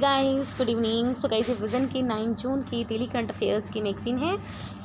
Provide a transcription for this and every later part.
Guys, good evening. So guys, ये present की 9 जून की डेली करंट अफेयर्स की मैगजीन है।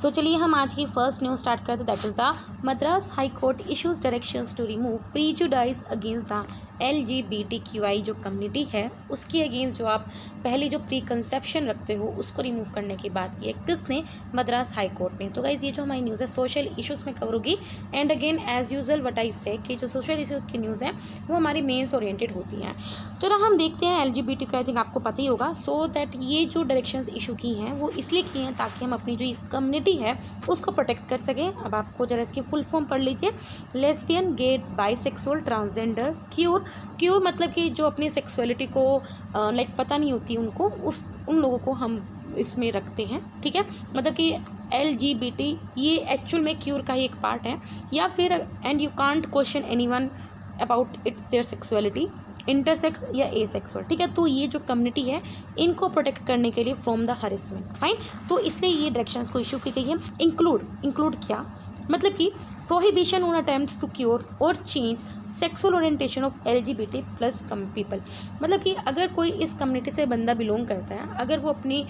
तो चलिए हम आज की फर्स्ट न्यूज़ स्टार्ट करते हैं। That is the Madras high court issues directions to remove prejudice against the LGBTQI जो कम्युनिटी है उसके अगेंस्ट जो आप पहले जो प्री कंसेप्शन रखते हो उसको रिमूव करने की बात की है किसने? मद्रास हाई कोर्ट ने। तो गाइस, ये जो हमारी न्यूज़ है सोशल इश्यूज़ में कवर होगी। And again as usual what I say कि जो सोशल इश्यूज़ की न्यूज़ है वो हमारी मेंस ओरिएंटेड होती हैं। तो ना हम देखते हैं LGBT का, आई थिंक आपको पता ही होगा। सो दैट ये जो डायरेक्शंस इशू की हैं वो इसलिए की हैं ताकि हम अपनी जो कम्युनिटी है उसको प्रोटेक्ट कर सकें। अब आपको जरा इसकी फुल फॉर्म पढ़ लीजिए। लेस्बियन, गे, बाइसेक्सुअल, ट्रांसजेंडर, क्यूर मतलब कि जो अपनी सेक्सुअलिटी को लाइक पता नहीं होती उनको, उन लोगों को हम इसमें रखते हैं। ठीक है, मतलब कि LGBT ये एक्चुअल में क्यूर का ही एक पार्ट है। या फिर and you can't question anyone about its their sexuality, intersex या एसेक्सुअल। ठीक है, तो ये जो कम्युनिटी है इनको प्रोटेक्ट करने के लिए फ्रॉम द हरेसमेंट, फाइन। तो इसलिए ये डायरेक्शंस को इशू की गई है। इंक्लूड क्या मतलब कि prohibition on attempts to cure और change sexual orientation of LGBT plus people. मतलब कि अगर कोई इस कम्युनिटी से बंदा बिलोंग करता है, अगर वो अपनी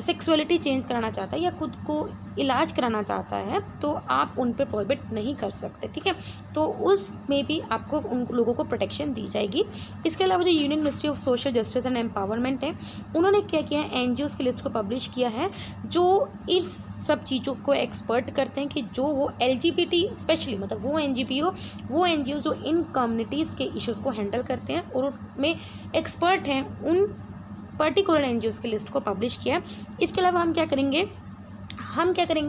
सेक्सुअलिटी चेंज कराना चाहता है या खुद को इलाज कराना चाहता है तो आप उन पर प्रोहिबिट नहीं कर सकते। ठीक है, तो उसमें भी आपको उन लोगों को प्रोटेक्शन दी जाएगी। इसके अलावा जो union ministry of social justice and empowerment है उन्होंने क्या किया है, NGOs की लिस्ट को पब्लिश किया है जो इस सब चीज़ों को एक्सपर्ट करते हैं कि जो वो LGBT स्पेशली मतलब वो NGO जो इन कम्युनिटीज़ के इश्यूज़ को हैंडल करते हैं और उनमें एक्सपर्ट हैं, उन पर्टिकुलर NGOs की लिस्ट को पब्लिश किया। इसके अलावा हम क्या करेंगे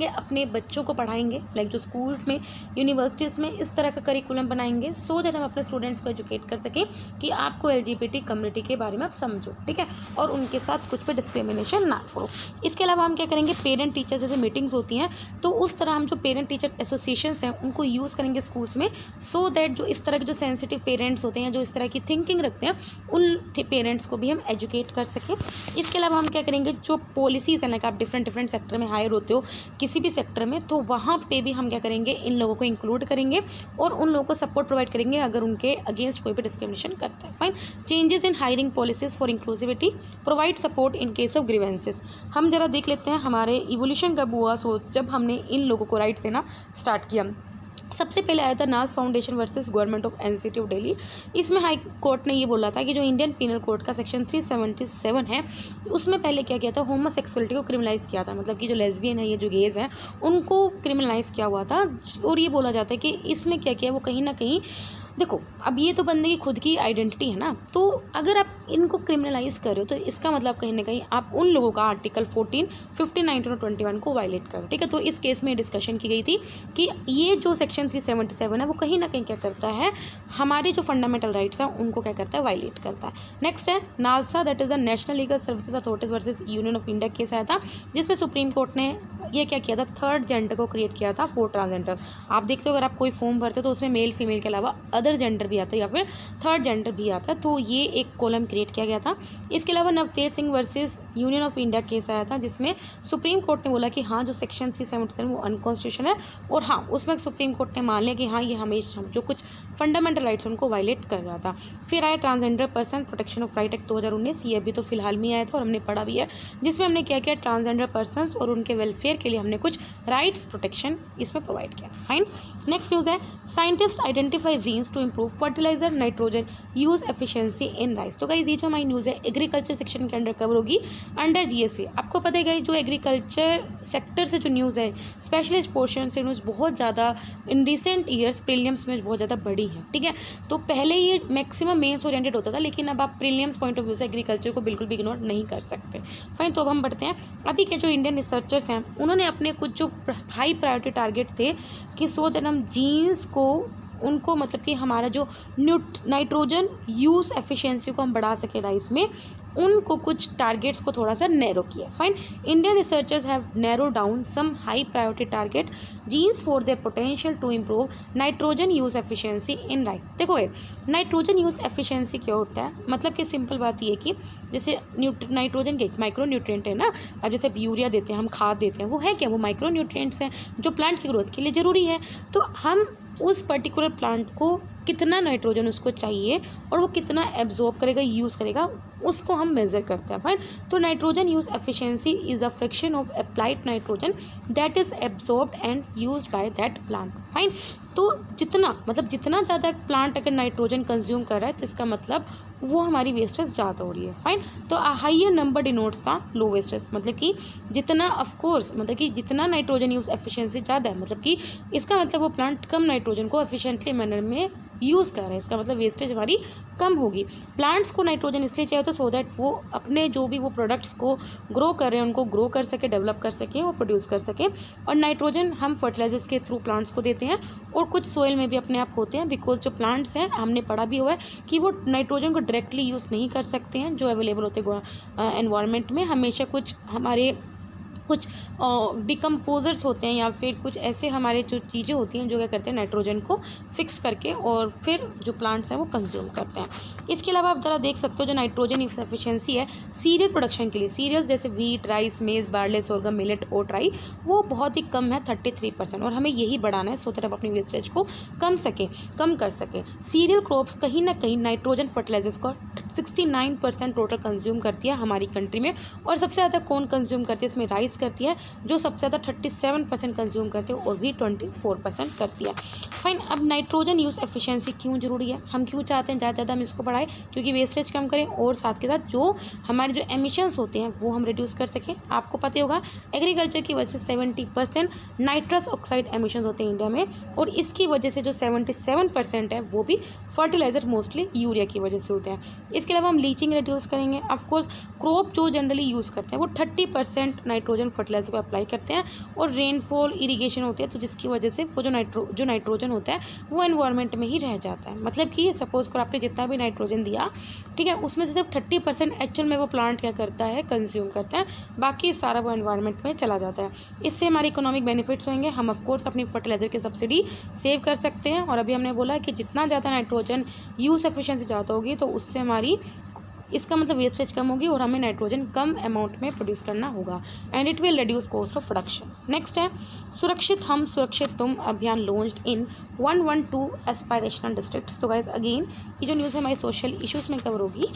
अपने बच्चों को पढ़ाएंगे, लाइक जो स्कूल्स में यूनिवर्सिटीज़ में इस तरह का करिकुलम बनाएंगे सो दैट हम अपने स्टूडेंट्स को एजुकेट कर सकें कि आपको LGBT कम्युनिटी के बारे में आप समझो। ठीक है, और उनके साथ कुछ भी डिस्क्रिमिनेशन ना करो। इसके अलावा हम क्या करेंगे, पेरेंट टीचर जैसे मीटिंग्स होती हैं तो उस तरह हम जो पेरेंट टीचर एसोसिएशंस हैं उनको यूज़ करेंगे स्कूल्स में, सो दैट जो इस तरह के जो सेंसिटिव पेरेंट्स होते हैं, जो इस तरह की थिंकिंग रखते हैं, उन पेरेंट्स को भी हम एजुकेट कर सकें। इसके अलावा हम क्या करेंगे, जो पॉलिसीज़ हैं, लाइक आप डिफरेंट सेक्टर में हायर होते हो किसी भी सेक्टर में, तो वहाँ पे भी हम क्या करेंगे, इन लोगों को इंक्लूड करेंगे और उन लोगों को सपोर्ट प्रोवाइड करेंगे अगर उनके अगेंस्ट कोई भी डिस्क्रिमिनेशन करता है। Fine. Changes in hiring policies for inclusivity, provide support in case of grievances. हम जरा देख लेते हैं हमारे इवोल्यूशन कब हुआ, सो जब हमने इन लोगों को राइट्स देना स्टार्ट किया। सबसे पहले आया था नाज foundation versus government of NCT of Delhi. इसमें हाई कोर्ट ने ये बोला था कि जो इंडियन पीनल कोड का सेक्शन 377 है उसमें पहले क्या किया था, होमोसेक्सुअलिटी को क्रिमिनलाइज़ किया था। मतलब कि जो लेस्बियन है, ये जो गेज हैं, उनको क्रिमिनलाइज़ किया हुआ था। और ये बोला जाता है कि इसमें क्या किया, वो कहीं ना कहीं देखो, अब ये तो बंदे की खुद की आइडेंटिटी है ना, तो अगर आप इनको क्रिमिनलाइज कर रहे हो तो इसका मतलब कहीं ना कहीं आप उन लोगों का आर्टिकल 14, 15, 19 और 21 को वायलेट कर रहे हो। ठीक है, तो इस केस में डिस्कशन की गई थी कि ये जो सेक्शन 377 है वो कहीं ना कहीं क्या करता है, हमारे जो फंडामेंटल राइट्स हैं उनको क्या करता है, वायलेट करता है। नेक्स्ट है NALSA, that is the national legal services authorities versus union of India case आया था, जिसमें सुप्रीम कोर्ट ने ये क्या किया था, थर्ड जेंडर को क्रिएट किया था फॉर ट्रांसजेंडर। आप देखते हो अगर आप कोई फॉर्म भरते हो तो उसमें मेल फीमेल के अलावा अदर जेंडर भी आता है या फिर थर्ड जेंडर भी आता है, तो ये एक कॉलम क्रिएट किया गया था। इसके अलावा Navtej Singh versus union of India case आया था, जिसमें सुप्रीम कोर्ट ने बोला कि हाँ जो सेक्शन 377 वो अनकॉन्स्टिट्यूशनल है और हाँ उसमें सुप्रीम कोर्ट ने मान लिया कि हाँ ये हमेशा जो कुछ फंडामेंटल राइट्स उनको वायलेट कर रहा था। फिर आया transgender person protection of right act 2019, ये अभी तो फिलहाल में आया था और हमने पढ़ा भी है, जिसमें हमने क्या किया, ट्रांसजेंडर पर्सनस और उनके वेलफेयर के लिए हमने कुछ राइट्स प्रोटेक्शन इसमें प्रोवाइड किया। फाइन। नेक्स्ट न्यूज़ है scientist identify genes to improve fertilizer nitrogen use efficiency in rice. तो गाइस, ये जो हमारी न्यूज़ है एग्रीकल्चर सेक्शन के अंडर कवर होगी अंडर GSA। आपको पता है गाइस, जो एग्रीकल्चर सेक्टर से जो न्यूज़ है स्पेशलिस्ट पोर्शन से न्यूज़ बहुत ज़्यादा इन रिसेंट ईयर्स प्रीलिम्स में बहुत ज़्यादा बढ़ी है। ठीक है, तो पहले ये मैक्सिमम मेंस ओरिएंटेड होता था, लेकिन अब आप प्रीलिम्स पॉइंट ऑफ व्यू से एग्रीकल्चर को बिल्कुल भी इग्नोर नहीं कर सकते। फाइन, तो अब हम बढ़ते हैं। अभी के जो इंडियन रिसर्चर्स हैं उन्होंने अपने कुछ जो हाई प्रायोरिटी टारगेट थे कि सो दैट हम जीन्स को उनको मतलब कि हमारा जो नाइट्रोजन यूज़ एफिशिएंसी को हम बढ़ा सके राइस में, उनको कुछ टारगेट्स को थोड़ा सा नैरो किया। Fine. Indian researchers have narrow down some high priority target genes for their potential to improve nitrogen use efficiency in rice. देखो नाइट्रोजन यूज़ एफिशिएंसी क्या होता है, मतलब कि सिंपल बात ये कि जैसे नाइट्रोजन के माइक्रो न्यूट्रिएंट है ना, अब जैसे यूरिया देते हैं, हम खाद देते हैं, वो है क्या, वो माइक्रो न्यूट्रिएंट्स हैं जो प्लांट की ग्रोथ के लिए ज़रूरी है। तो हम उस पर्टिकुलर प्लांट को कितना नाइट्रोजन उसको चाहिए और वो कितना एब्जॉर्ब करेगा, यूज़ करेगा, उसको हम मेज़र करते हैं। फाइन। तो nitrogen use efficiency is the fraction of applied nitrogen that is absorbed and used by that plant. Fine. तो जितना ज़्यादा प्लांट अगर नाइट्रोजन कंज्यूम कर रहा है तो इसका मतलब वो हमारी वेस्टेज ज़्यादा हो रही है। फाइन। तो higher number denotes the low wastage, मतलब कि जितना ऑफकोर्स मतलब कि जितना नाइट्रोजन यूज एफिशिएंसी ज़्यादा है, मतलब कि इसका मतलब वो प्लांट कम नाइट्रोजन को एफिशिएंटली मैनर में यूज़ कर रहा है, इसका मतलब वेस्टेज हमारी कम होगी। प्लांट्स को नाइट्रोजन इसलिए चाहिए होता है सो दैट वो अपने जो भी वो प्रोडक्ट्स को ग्रो कर रहे हैं उनको ग्रो कर सके, डेवलप कर सके और प्रोड्यूस कर सके। और नाइट्रोजन हम फर्टिलाइजर्स के थ्रू प्लांट्स को देते हैं और कुछ सोइल में भी अपने आप होते हैं, बिकॉज जो प्लांट्स हैं हमने पढ़ा भी हुआ है कि वो नाइट्रोजन को डायरेक्टली यूज़ नहीं कर सकते हैं जो अवेलेबल होते हैं एनवायरनमेंट में। हमेशा कुछ डिकम्पोजर्स होते हैं या फिर कुछ ऐसे हमारे जो चीज़ें होती हैं जो क्या करते हैं नाइट्रोजन को फिक्स करके और फिर जो प्लांट्स हैं वो कंज्यूम करते हैं। इसके अलावा आप ज़रा देख सकते हो जो नाइट्रोजन एफिशिएंसी है सीरियल प्रोडक्शन के लिए, सीरियल्स जैसे वीट, राइस, मेज़, बार्ले, सोरगम, मिलेट, ओट, राई, वो बहुत ही कम है 33%, और हमें यही बढ़ाना है सो दैट अपनी वेस्टेज को कम कर सकें। सीरियल क्रॉप्स कहीं ना कहीं नाइट्रोजन फर्टिलाइजर्स को 69% टोटल कंज्यूम करती है हमारी कंट्री में, और सबसे ज़्यादा कौन कंज्यूम करती है इसमें राइस करती है जो सबसे ज़्यादा 37% कंज्यूम करती है और भी 24% करती है। फाइन। अब नाइट्रोजन यूज़ एफिशिएंसी क्यों ज़रूरी है, हम क्यों चाहते हैं ज़्यादा हम इसको बढ़ाएं, क्योंकि वेस्टेज कम करें और साथ के साथ जो हमारे जो एमिशंस होते हैं वो हम रिड्यूस कर सकें। आपको पता होगा एग्रीकल्चर की वजह से 70% नाइट्रस ऑक्साइड एमिशन होते हैं इंडिया में, और इसकी वजह से जो 77% है वो भी फर्टिलाइजर मोस्टली यूरिया की वजह से होते हैं। इसके अलावा हम लीचिंग रिड्यूस करेंगे। ऑफकोर्स क्रॉप जो जनरली यूज़ करते हैं वो 30% नाइट्रोजन फर्टिलाइजर को अप्लाई करते हैं, और रेनफॉल इरीगेशन होती है तो जिसकी वजह से वो जो नाइट्रोजन होता है वो एनवायरनमेंट में ही रह जाता है। मतलब कि सपोज कर आपने जितना भी नाइट्रोजन दिया, ठीक है, उसमें से सिर्फ 30% एक्चुअल में वो प्लांट क्या करता है कंज्यूम करता है, बाकी सारा वो एनवायरनमेंट में चला जाता है। इससे हमारे इकोनॉमिक बेनिफिट्स होंगे, हम ऑफकोर्स अपनी फर्टिलाइजर की सब्सिडी सेव कर सकते हैं। और अभी हमने बोला कि जितना ज़्यादा नाइट्रोजन यूज़ एफिशिएंसी ज़्यादा होगी तो उससे हमारी इसका मतलब वेस्टेज कम होगी और हमें नाइट्रोजन कम अमाउंट में प्रोड्यूस करना होगा, and it will reduce cost of production. Next है सुरक्षित हम सुरक्षित तुम अभियान लॉन्च्ड इन 112 एस्पायरेशनल डिस्ट्रिक्ट्स। तो गाइस अगेन ये जो न्यूज़ है हमारी सोशल इश्यूज़ में कवर होगी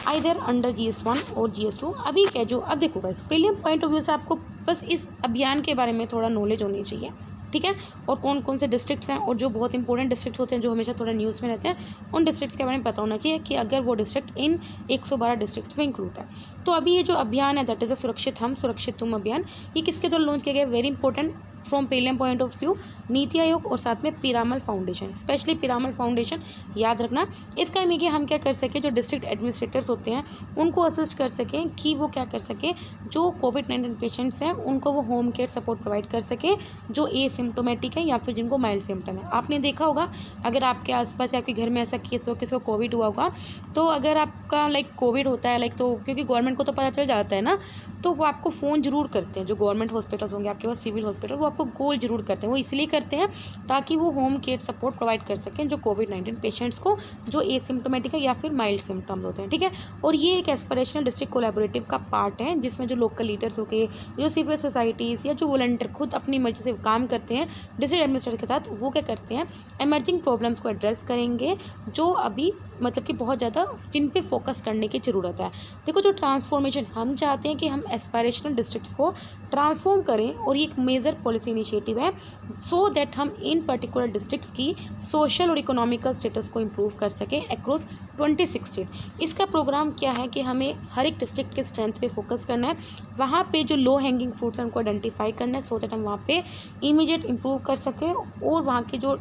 आइदर अंडर GS1 और GS2। अभी क्या जो अब देखो guys prelim point of view से आपको बस इस अभियान के बारे में थोड़ा नॉलेज होनी चाहिए, ठीक है, और कौन कौन से डिस्ट्रिक्ट्स हैं और जो बहुत इंपॉर्टेंट डिस्ट्रिक्ट्स होते हैं जो हमेशा थोड़ा न्यूज़ में रहते हैं उन डिस्ट्रिक्ट्स के बारे में पता होना चाहिए कि अगर वो डिस्ट्रिक्ट इन 112 डिस्ट्रिक्ट्स में इंक्लूड है। तो अभी ये जो अभियान है दैट इज़ अ सुरक्षित हम सुरक्षित तुम अभियान, ये किसके द्वारा लॉन्च किया गया, very important from prelim point of view, NITI Aayog और साथ में Piramal foundation, specially Piramal foundation याद रखना। इसका एम है कि हम क्या कर सकें जो डिस्ट्रिक्ट एडमिनिस्ट्रेटर्स होते हैं उनको असिस्ट कर सकें कि वो क्या कर सकें जो कोविड-19 पेशेंट्स हैं उनको वो होम केयर सपोर्ट प्रोवाइड कर सकें जो एसिम्टोमेटिक है या फिर जिनको माइल्ड सिम्टम है। आपने देखा होगा अगर आपके आसपास या आपके घर में ऐसा केस हो किसी को कोविड हुआ होगा, तो अगर आपका कोविड होता है तो क्योंकि गवर्नमेंट को तो पता चल जाता है ना, तो वो आपको फ़ोन जरूर करते हैं, जो गवर्नमेंट हॉस्पिटल्स होंगे आपके पास सिविल हॉस्पिटल, वो आपको कॉल जरूर करते हैं। वो इसलिए करते हैं ताकि वो होम केयर सपोर्ट प्रोवाइड कर सकें जो कोविड-19 पेशेंट्स को जो एसिम्टोमेटिक है या फिर माइल्ड सिम्टम्स होते हैं, ठीक है। और ये एक एस्पिरेशनल डिस्ट्रिक्ट कोलैबोरेटिव का पार्ट है जिसमें जो लोकल लीडर्स हो गए, जो सिविल सोसाइटीज़ या जो वॉलंटियर खुद अपनी मर्जी से काम करते हैं डिस्ट्रिक्ट एडमिनिस्ट्रेटर के साथ, वो क्या करते हैं एमर्जिंग प्रॉब्लम्स को एड्रेस करेंगे जो अभी मतलब कि बहुत ज़्यादा जिन पे फोकस करने की ज़रूरत है। देखो जो ट्रांसफॉर्मेशन हम चाहते हैं कि हम एस्पायरेशनल डिस्ट्रिक्ट्स को ट्रांसफॉर्म करें और ये एक मेजर पॉलिसी इनिशिएटिव है सो दैट हम इन पर्टिकुलर डिस्ट्रिक्ट्स की सोशल और इकोनॉमिकल स्टेटस को इम्प्रूव कर सकें अक्रॉस 26 स्टेट। इसका प्रोग्राम क्या है कि हमें हर एक डिस्ट्रिक्ट के स्ट्रेंथ पे फोकस करना है, वहाँ पे जो लो हैंगिंग फ्रूट्स हैं उनको आइडेंटिफाई करना है सो दैट हम वहाँ पे इमीडिएट इम्प्रूव कर सकें और वहाँ के जो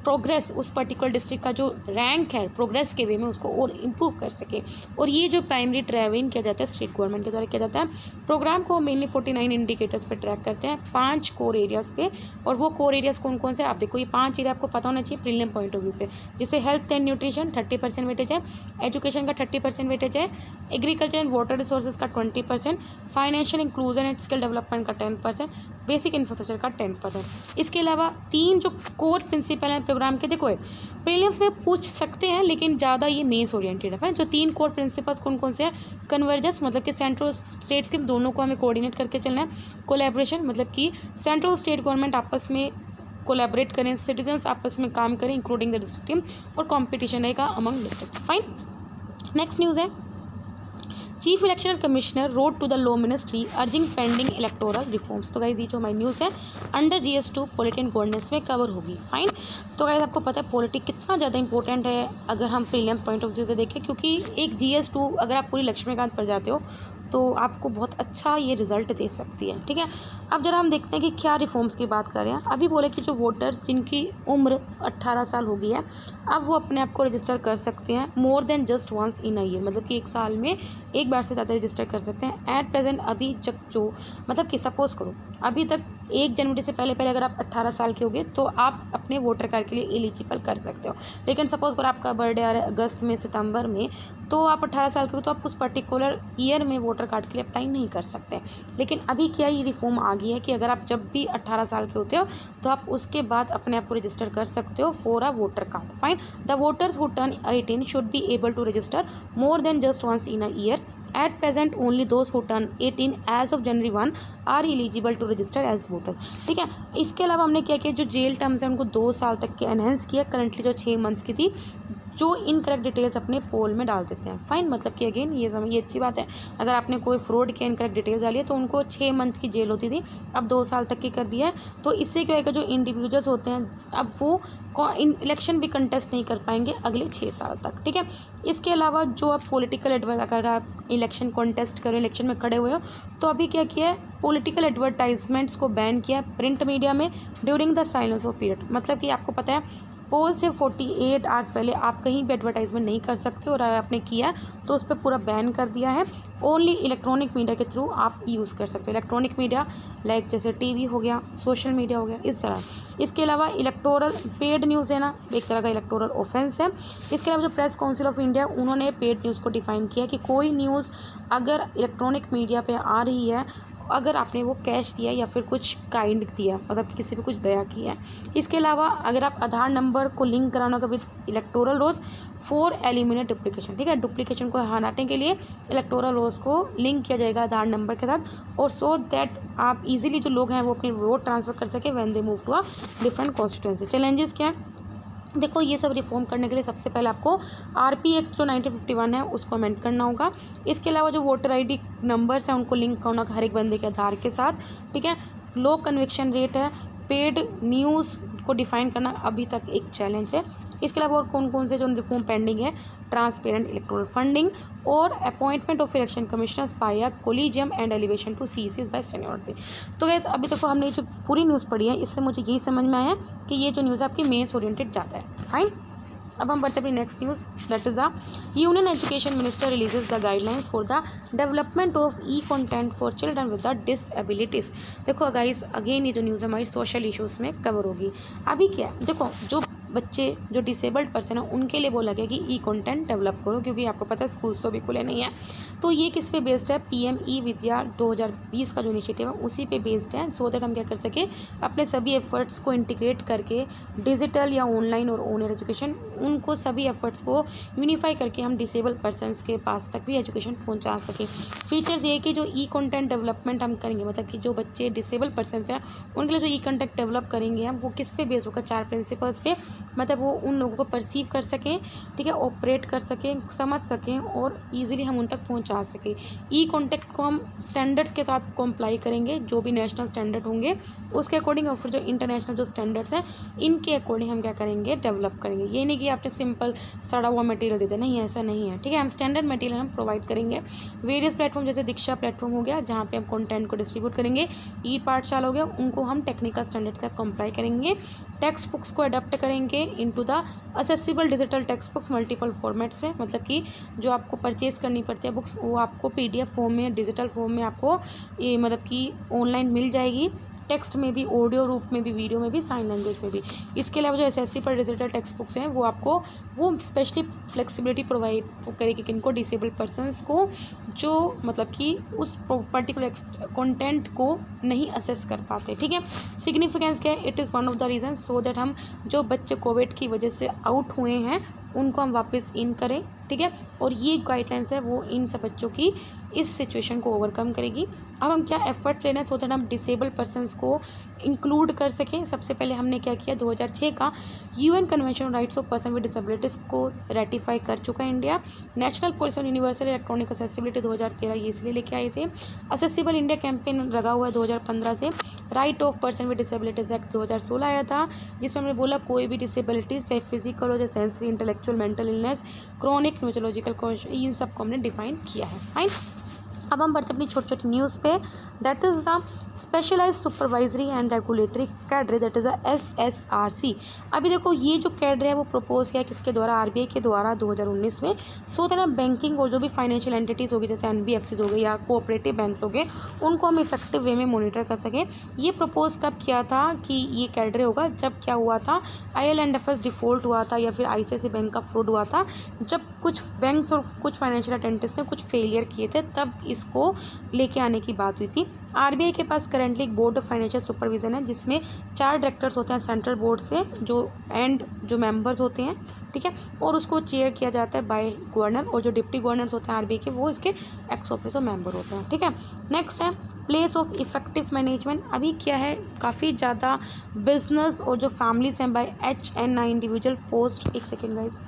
प्रोग्रेस उस पर्टिकुलर डिस्ट्रिक्ट का जो रैंक है प्रोग्रेस के वे में उसको और इम्प्रूव कर सके। और ये जो प्राइमरी ट्रैवलिंग किया जाता है स्टेट गवर्नमेंट के द्वारा किया जाता है। प्रोग्राम को मेनली 49 इंडिकेटर्स पे ट्रैक करते हैं 5 कोर एरियाज़ पे, और वो कोर एरियाज़ कौन कौन से आप देखो, ये 5 एरिया आपको पता होना चाहिए प्रीलिम पॉइंट ऑफ व्यू से, जैसे हेल्थ एंड न्यूट्रिशन 30% वेटेज है, एजुकेशन का 30% वेटेज है, एग्रीकल्चर एंड वाटर रिसोर्सेज का 20%, financial inclusion and skill development का 10%, बेसिक इंफ्रास्ट्रक्चर का 10%। इसके अलावा 3 जो कोर प्रिंसिपल हैं प्रोग्राम के, देखो प्रीलिम्स में पूछ सकते हैं लेकिन ज़्यादा ये मेंस ओरिएंटेड है। जो 3 कोर प्रिंसिपल्स कौन कौन से हैं, कन्वर्जेंस मतलब कि सेंट्रल स्टेट्स के दोनों को हमें कोऑर्डिनेट करके चलना है, कोलैबोरेशन मतलब कि सेंट्रल स्टेट गवर्नमेंट आपस में कोलैबोरेट करें, सिटीजन्स आपस में काम करें इंक्लूडिंग द डिस्ट्रिक्ट टीम, और कॉम्पिटिशन रहेगा among district. Fine. Next news है chief election commissioner wrote to the law ministry urging pending electoral reforms. तो गाइज ये जो हमारी न्यूज़ है under GS2 polity and governance में कवर होगी। फाइन। तो गाइज आपको पता है पॉलिटी कितना ज़्यादा इंपॉर्टेंट है अगर हम प्रीलियम पॉइंट ऑफ व्यू से देखें, क्योंकि एक GS2 अगर आप पूरी लक्ष्मीकांत पर जाते हो तो आपको बहुत अच्छा ये रिजल्ट दे सकती है। ठीक है, अब जरा हम देखते हैं कि क्या रिफॉर्म्स की बात कर रहे हैं। अभी बोले कि जो वोटर्स जिनकी उम्र 18 साल हो गई है अब वो अपने आप को रजिस्टर कर सकते हैं more than just once in a year, मतलब कि एक साल में एक बार से ज़्यादा रजिस्टर कर सकते हैं। एट प्रेजेंट अभी जो मतलब कि सपोज करो अभी तक 1 जनवरी से पहले अगर आप 18 साल के हो गए तो आप अपने वोटर कार्ड के लिए एलिजिबल कर सकते हो। लेकिन सपोज करो आपका बर्थडे आ रहा है अगस्त में, सितंबर में, तो आप 18 साल के हो तो आप उस पर्टिकुलर ईयर में वोटर कार्ड के लिए अप्लाई नहीं कर सकते। लेकिन अभी क्या ये रिफॉर्म आ गई है कि अगर आप जब भी 18 साल के होते हो तो आप उसके बाद अपने आप को रजिस्टर कर सकते हो for a voter card. Fine. The voters who turn 18 should be able to register more than just once in a year. At present only those who turn 18 as of January 1 are eligible to register as voters। ठीक है, इसके अलावा हमने क्या किया, जो jail terms हैं उनको 2 साल तक के एनहेंस किया। करंटली जो 6 मंथ्स की थी, जो इनकरेक्ट डिटेल्स अपने पोल में डाल देते हैं। फाइन, मतलब कि अगेन ये अच्छी बात है। अगर आपने कोई फ्रॉड किया, इनकरेक्ट डिटेल्स डाली है तो उनको 6 मंथ की जेल होती थी, अब 2 साल तक की कर दिया है। तो इससे क्या होगा, जो इंडिविजुअल्स होते हैं अब वो इलेक्शन भी कंटेस्ट नहीं कर पाएंगे अगले 6 साल तक। ठीक है, इसके अलावा जो आप पॉलिटिकल एडवर्ट अगर आप इलेक्शन कॉन्टेस्ट करें, इलेक्शन में खड़े हुए हो, तो अभी क्या किया है, पॉलिटिकल एडवर्टाइजमेंट्स को बैन किया प्रिंट मीडिया में during the silence of period. मतलब कि आपको पता है पोल से 48 आवर्स पहले आप कहीं भी एडवर्टाइजमेंट नहीं कर सकते, और अगर आपने किया तो उस पर पूरा बैन कर दिया है। ओनली इलेक्ट्रॉनिक मीडिया के थ्रू आप यूज़ कर सकते हो। इलेक्ट्रॉनिक मीडिया लाइक जैसे टीवी हो गया, सोशल मीडिया हो गया, इस तरह। इसके अलावा इलेक्टोरल पेड न्यूज़ देना एक तरह का इलेक्टोरल ऑफेंस है। इसके अलावा जो प्रेस काउंसिल ऑफ इंडिया उन्होंने पेड न्यूज़ को डिफाइन किया कि कोई न्यूज़ अगर इलेक्ट्रॉनिक मीडिया पे आ रही है, अगर आपने वो कैश दिया या फिर कुछ काइंड दिया, मतलब किसी पे कुछ दया किया है। इसके अलावा अगर आप आधार नंबर को लिंक कराना होगा with electoral rolls for eliminate duplication. ठीक है, डुप्लीकेशन को हटाने के लिए इलेक्टोरल रोज को लिंक किया जाएगा आधार नंबर के साथ, और सो दैट आप इजीली जो लोग हैं वो अपनी वोट ट्रांसफ़र कर सके when they move to a different constituency. Challenges क्या है, देखो ये सब रिफॉर्म करने के लिए सबसे पहले आपको RP एक्ट जो 1951 है उसको अमेंड करना होगा। इसके अलावा जो वोटर ID नंबर्स हैं उनको लिंक करना होगा हर एक बंदे के आधार के साथ। ठीक है, लो कन्विक्शन रेट है। पेड न्यूज़ को डिफाइन करना अभी तक एक चैलेंज है। इसके अलावा और कौन कौन से जो रिफॉर्म पेंडिंग है, ट्रांसपेरेंट इलेक्टोरल फंडिंग और appointment of election commissioners by a collegium and elevation to CCs by seniority. तो गाइस अभी तक हमने जो पूरी न्यूज़ पढ़ी है इससे मुझे यही समझ में आया कि ये जो न्यूज़ आपकी मेंस ओरिएंटेड ज़्यादा है। फाइन, अब हम बढ़ते अपनी next news, that is the union education minister releases the guidelines for the development of content for children with the disabilities. देखो गाइस अगेन ये जो न्यूज़ हमारी सोशल इश्यूज़ में कवर होगी। अभी क्या है, देखो जो बच्चे जो डिसेबल्ड पर्सन है उनके लिए बोला गया कि कंटेंट डेवलप करो, क्योंकि आपको पता है स्कूल्स तो भी खुले नहीं है। तो ये किस पे बेस्ड है, PM विद्या 2020 का जो इनिशिएटिव है उसी पे बेस्ड है, सो दैट हम क्या कर सके अपने सभी एफर्ट्स को इंटीग्रेट करके डिजिटल या ऑनलाइन और ऑनलाइन एजुकेशन, उनको सभी एफर्ट्स को यूनिफाई करके हम डिसेबल पर्सनस के पास तक भी एजुकेशन पहुंचा सकें। फीचर्स ये कि जो कंटेंट डेवलपमेंट हम करेंगे, मतलब कि जो बच्चे डिसेबल पर्सनस हैं उनके लिए जो कंटेंट डेवलप करेंगे हम, वो किस पे बेस्ड होगा, 4 प्रिंसिपल्स पे, मतलब वो उन लोगों को परसीव कर सकें, ठीक है, ऑपरेट कर सकें, समझ सकें और ईजिली हम उन तक पहुंचा सकें। कॉन्टेक्ट को हम स्टैंडर्ड्स के साथ कॉम्प्लाई करेंगे, जो भी नेशनल स्टैंडर्ड होंगे उसके अकॉर्डिंग, और फिर जो इंटरनेशनल जो स्टैंडर्ड्स हैं इनके अकॉर्डिंग हम क्या करेंगे, डेवलप करेंगे। ये नहीं कि आपने सिंपल सड़ा हुआ मटेरियल दे दें, नहीं ऐसा नहीं है। ठीक है, हम स्टैंडर्ड मटेरियल हम प्रोवाइड करेंगे। वेरियस प्लेटफॉर्म जैसे दीक्षा प्लेटफॉर्म हो गया जहाँ पे हम कंटेंट को डिस्ट्रीब्यूट करेंगे, पाठशाला हो गया, उनको हम टेक्निकल स्टैंडर्ड का कंप्लाई करेंगे। टेक्स्ट बुक्स को अडॉप्ट करेंगे into the accessible digital text books multiple formats में, मतलब कि जो आपको परचेज करनी पड़ती है बुक्स वो आपको PDF फॉर्म में, डिजिटल फॉर्म में आपको ये मतलब कि ऑनलाइन मिल जाएगी, टेक्स्ट में भी, ऑडियो रूप में भी, वीडियो में भी, साइन लैंग्वेज में भी। इसके अलावा जो SSC पर डिजिटल टेक्स्ट बुक्स हैं वो आपको वो स्पेशली फ्लेक्सिबिलिटी प्रोवाइड करेगी किनको, डिसेबल पर्सनस को, जो मतलब कि उस पर्टिकुलर कंटेंट को नहीं असेस कर पाते। ठीक है, सिग्निफिकेंस क्या है, it is one of the reason so that हम जो बच्चे कोविड की वजह से आउट हुए हैं उनको हम वापस इन करें। ठीक है, और ये गाइडलाइंस है वो इन सब बच्चों की इस सिचुएशन को ओवरकम करेगी। अब हम क्या एफर्ट्स लेना है सो दैट हम डिसेबल पर्सनस को इंक्लूड कर सकें। सबसे पहले हमने क्या किया, 2006 का UN convention on rights of person with disabilities को रेटिफाई कर चुका है India. National policy on universal electronic accessibility 2013 ये इसलिए लेके आए थे। असेसिबल इंडिया कैंपेन लगा हुआ है 2015 से। Right of person with disabilities act 2016 आया था, जिसमें हमने बोला कोई भी डिसेबिलिटीज़ चाहे फिजिकल हो, चाहे sensory, intellectual, mental illness, chronic, neurological, इन सबको हमने डिफाइन किया है। फाइन, अब हम बढ़ते अपनी छोटी छोटी न्यूज़ पे। That is the specialise supervisory and regulatory cadre, that is the SSRC। अभी देखो ये जो कैडरे है वो प्रपोज किया किसके द्वारा, RBI के द्वारा 2019 में। सो दैट बैंकिंग और जो भी फाइनेंशियल एंटिटीज़ होगी जैसे NBFCs हो गए या कोऑपरेटिव बैंक्स हो गए, उनको हम इफेक्टिव वे में मॉनिटर कर सकें। ये प्रपोज कब किया था कि ये कैडरे होगा, जब क्या हुआ था, IL&FS डिफ़ॉल्ट हुआ था या फिर ICICI बैंक का फ्रॉड हुआ था, जब कुछ बैंक्स और कुछ फाइनेंशियल अटेंटिव्स ने कुछ फेलियर किए थे, तब इसको लेके आने की बात हुई थी। RBI के पास करंटली एक बोर्ड ऑफ फाइनेंशियल सुपरविजन है, जिसमें 4 डायरेक्टर्स होते हैं सेंट्रल बोर्ड से, जो मेंबर्स होते हैं, ठीक है, और उसको चेयर किया जाता है बाय गवर्नर, और जो डिप्टी गवर्नर्स होते हैं RBI के वो इसके एक्स ऑफिसर मेंबर होते हैं, ठीक है। नेक्स्ट है प्लेस ऑफ इफेक्टिव मैनेजमेंट। अभी क्या है, काफ़ी ज़्यादा बिजनेस और जो फैमिलीज हैं बाय HNI इंडिविजुअल पोस्ट, एक सेकेंड गाइज,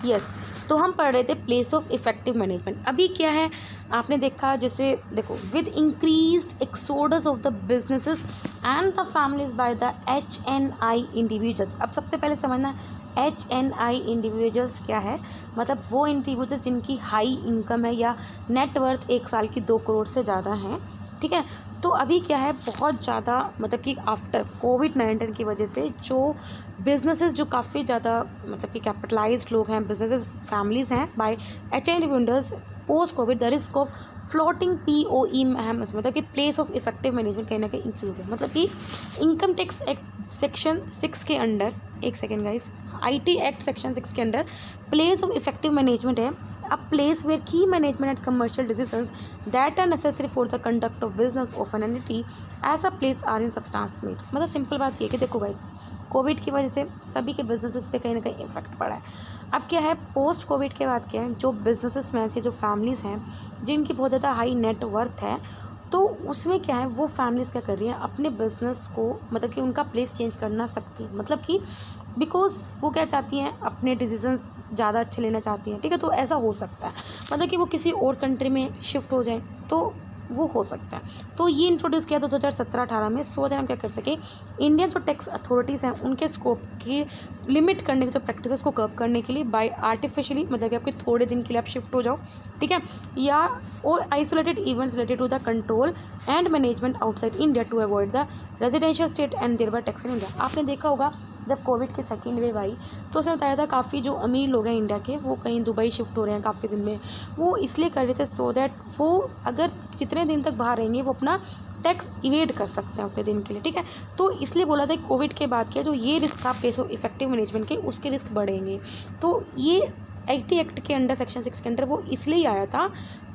यस, तो हम पढ़ रहे थे प्लेस ऑफ इफेक्टिव मैनेजमेंट। अभी क्या है, आपने देखा, जैसे देखो, with increased exodus of the businesses and the families by the HNI individuals. अब सबसे पहले समझना HNI इंडिविजुअल्स क्या है, मतलब वो इंडिविजुअल्स जिनकी हाई इनकम है या नेटवर्थ 1 साल की 2 करोड़ से ज़्यादा हैं, ठीक है। तो अभी क्या है, बहुत ज़्यादा मतलब कि आफ्टर कोविड-19 की वजह से जो बिजनेसेस जो काफ़ी ज़्यादा मतलब कि कैपिटलाइज्ड लोग हैं, बिजनेसेस फैमिलीज़ हैं by HNI individuals, post covid the risk of floating POE मतलब कि प्लेस ऑफ इफेक्टिव मैनेजमेंट कहीं ना कहीं इंक्लूड है। मतलब कि इनकम टैक्स एक्ट सेक्शन 6 के अंडर, एक second guys, IT act section 6 के under place of effective management है a place where key management and commercial decisions that are necessary for the conduct of business of an entity as a place are in substance made। मतलब simple बात ये कि देखो guys, Covid की वजह से सभी के बिजनेसेस पे कहीं ना कहीं इफेक्ट पड़ा है। अब क्या है, पोस्ट कोविड के बाद क्या है, जो बिजनेसेस में से जो फैमिलीज़ हैं जिनकी बहुत ज़्यादा हाई नेट वर्थ है, तो उसमें क्या है, वो फैमिलीज़ क्या कर रही हैं, अपने बिजनेस को मतलब कि उनका प्लेस चेंज करना सकती है, मतलब कि बिकॉज वो क्या चाहती हैं, अपने डिसीजंस ज़्यादा अच्छे लेना चाहती हैं, ठीक है। तो ऐसा हो सकता है, मतलब कि वो किसी और कंट्री में शिफ्ट हो जाए तो वो हो सकता है। तो ये इंट्रोड्यूस किया था 2017-18 में, सो दैट हम क्या कर सकें, इंडियन जो टैक्स अथॉरिटीज़ हैं उनके स्कोप की लिमिट करने की, जो प्रैक्टिस उसको कर्व करने के लिए बाय आर्टिफिशियली, मतलब कि आपके थोड़े दिन के लिए आप शिफ्ट हो जाओ, ठीक है, या और isolated events related to the control and management outside India to avoid the residential state and thereby tax in India. आपने देखा होगा जब कोविड की सेकेंड वेव आई तो उसने बताया था काफ़ी जो अमीर लोग हैं इंडिया के, वो कहीं दुबई शिफ्ट हो रहे हैं काफ़ी दिन में, वो इसलिए कर रहे थे सो दैट वो अगर जितने दिन तक बाहर रहेंगे वो अपना टैक्स इवेड कर सकते हैं उतने दिन के लिए, ठीक है। तो इसलिए बोला था कोविड के बाद क्या, जो ये रिस्क था प्लेस ऑफ इफेक्टिव मैनेजमेंट के, उसके रिस्क बढ़ेंगे। तो ये IT एक्ट के अंडर सेक्शन 6 के अंडर वो इसलिए आया था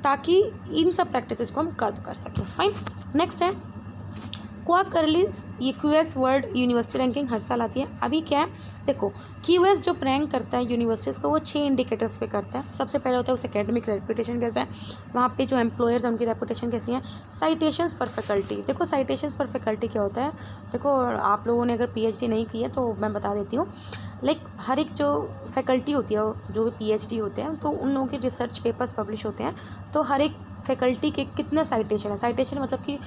ताकि इन सब प्रैक्टिस को हम कर्व कर सकें। फाइन, नेक्स्ट है क्वार्टरली, ये QS वर्ल्ड यूनिवर्सिटी रैंकिंग हर साल आती है। अभी क्या है, देखो QS जो रैंक करता है यूनिवर्सिटीज़ को, वो 6 इंडिकेटर्स पे करता है। सबसे पहले होता है उस एकेडमिक रेपुटेशन कैसा है, वहाँ पे जो एम्प्लॉयर्स हैं उनकी रेपुटेशन कैसी है, साइटेशंस पर फैकल्टी। देखो साइटेशंस पर फैकल्टी क्या होता है, देखो आप लोगों ने अगर PhD नहीं की है तो मैं बता देती हूँ, लाइक हर एक जो फैकल्टी होती है, जो भी PhD होते हैं, तो उन लोगों के रिसर्च पेपर्स पब्लिश होते हैं, तो हर एक फैकल्टी के कितना साइटेशन है, साइटेशन मतलब कि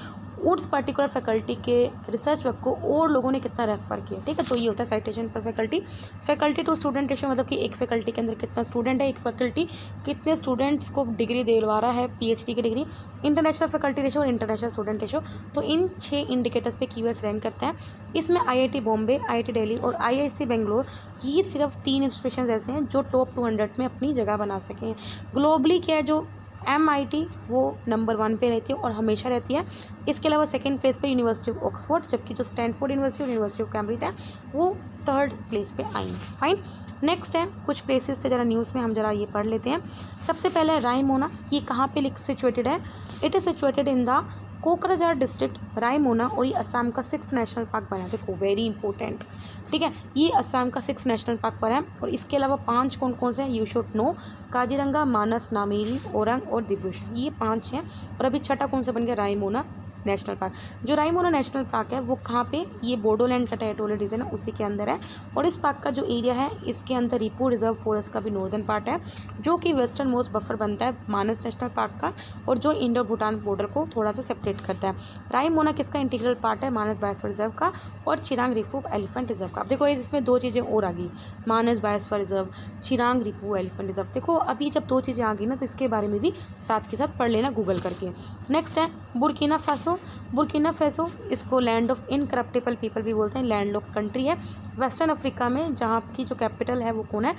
उस पर्टिकुलर फैकल्टी के रिसर्च वर्क को और लोगों ने कितना रेफर किया, ठीक है। तो ये होता है साइटेशन पर faculty. Faculty to student ratio मतलब कि एक फैकल्टी के अंदर कितना स्टूडेंट है, एक फैकल्टी कितने स्टूडेंट्स को डिग्री दिलवा रहा है, PhD की डिग्री। इंटरनेशनल फैकल्टी रेशो और इंटरनेशनल स्टूडेंट रेशो, तो इन 6 इंडिकेटर्स पे QS रैंक करता है। इसमें IIT बॉम्बे, IIT दिल्ली और IISc बेंगलोर, ये सिर्फ 3 इंस्टीट्यूशन ऐसे हैं जो टॉप 200 में अपनी जगह बना सके हैं। ग्लोबली क्या है, जो MIT वो नंबर 1 पे रहती है और हमेशा रहती है। इसके अलावा सेकंड प्लेस पे यूनिवर्सिटी ऑफ ऑक्सफोर्ड, जबकि जो स्टैनफोर्ड यूनिवर्सिटी और यूनिवर्सिटी ऑफ कैम्ब्रिज है वो 3rd प्लेस पे आई हैं। फाइन, नेक्स्ट है कुछ प्लेसेस से ज़रा न्यूज़ में हम ज़रा ये पढ़ लेते हैं। सबसे पहले रायमोना, ये कहाँ पे सिचुएटेड है, it is situated in the Kokrajhar district Raimona और ये असम का 6th नेशनल पार्क बना है। देखो वेरी इंपॉर्टेंट, ठीक है, ये असम का 6th नेशनल पार्क पर है। और इसके अलावा 5 कौन कौन से हैं, you should know, Kaziranga, Manas, Nameri, orang और दिब्रुगढ़, ये 5 हैं। और अभी छठा कौन सा बन गया, रायमोना नेशनल पार्क। जो रायमोना नेशनल पार्क है वो कहाँ पे, ये बोडोलैंड का टेरिटोरियल रीजन है उसी के अंदर है। और इस पार्क का जो एरिया है इसके अंदर रिपो रिजर्व फॉरेस्ट का भी नॉर्दर्न पार्ट है, जो कि वेस्टर्न मोस्ट बफर बनता है मानस नेशनल पार्क का, और जो इंडो भूटान बॉर्डर को थोड़ा सा सेपरेट करता है। रायमोना किसका इंटीग्रल पार्ट है, मानस बायोस्फीयर रिजर्व का और चिरांग रिपो एलिफेंट रिजर्व का। अब देखो इसमें 2 चीज़ें और आ गई, Manas biosphere reserve, Chirang Ripu elephant reserve. देखो अभी जब 2 चीज़ें आ गई ना तो इसके बारे में भी साथ के साथ पढ़ लेना गूगल करके। नेक्स्ट है बुर्किना फासो। बुर्किना फासो इसको लैंड ऑफ इनकरप्टिबल पीपल भी बोलते हैं, लैंड ऑफ कंट्री है वेस्टर्न अफ्रीका में, जहाँ की जो कैपिटल है वो कौन है,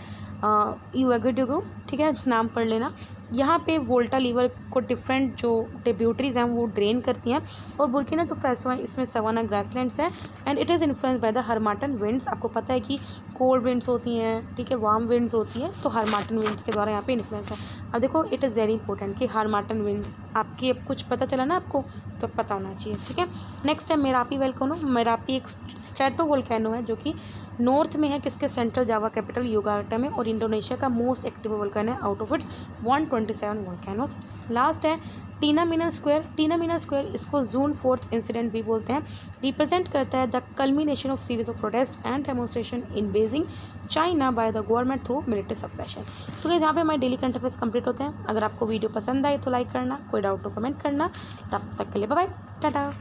यूएगाडुगु, ठीक है, नाम पढ़ लेना। यहाँ पे वोल्टा लीवर को डिफरेंट जो ट्रिब्यूटरीज हैं वो ड्रेन करती हैं। और बुर्किना जो फासो है इसमें सवाना ग्रासलैंड्स हैं and it is influence by the harmattan winds. आपको पता है कि कोल्ड विंड्स होती हैं, ठीक है, वार्म विंड्स होती है, तो हरमाटन विंड्स के द्वारा यहाँ पे इन्फ्लुएंस है। अब देखो इट इज़ वेरी इंपॉर्टेंट कि हरमाटन विंड्स, आपकी अब कुछ पता चला ना आपको, तो पता होना चाहिए, ठीक है। नेक्स्ट है मेरापी वोल्केनो। मेरापी एक स्ट्रेटो वोल्केनो है जो कि नॉर्थ में है, किसके, सेंट्रल जावा कैपिटल योगार्टा में, और इंडोनेशिया का मोस्ट एक्टिव वोल्केनो है out of its 127 volcanoes. Last है टीनामिना स्क्वायर। टीनामिना स्क्वायर इसको जून 4th इंसिडेंट भी बोलते हैं, रिप्रेजेंट करता है the culmination of series of protest and demonstration in Beijing China by the government through military suppression. तो यहाँ पे हमारे डेली करंट अफेयर्स कंप्लीट होते हैं। अगर आपको वीडियो पसंद आए तो लाइक करना, कोई डाउट तो कमेंट करना। तब तक के लिए बाय बाय, टाटा।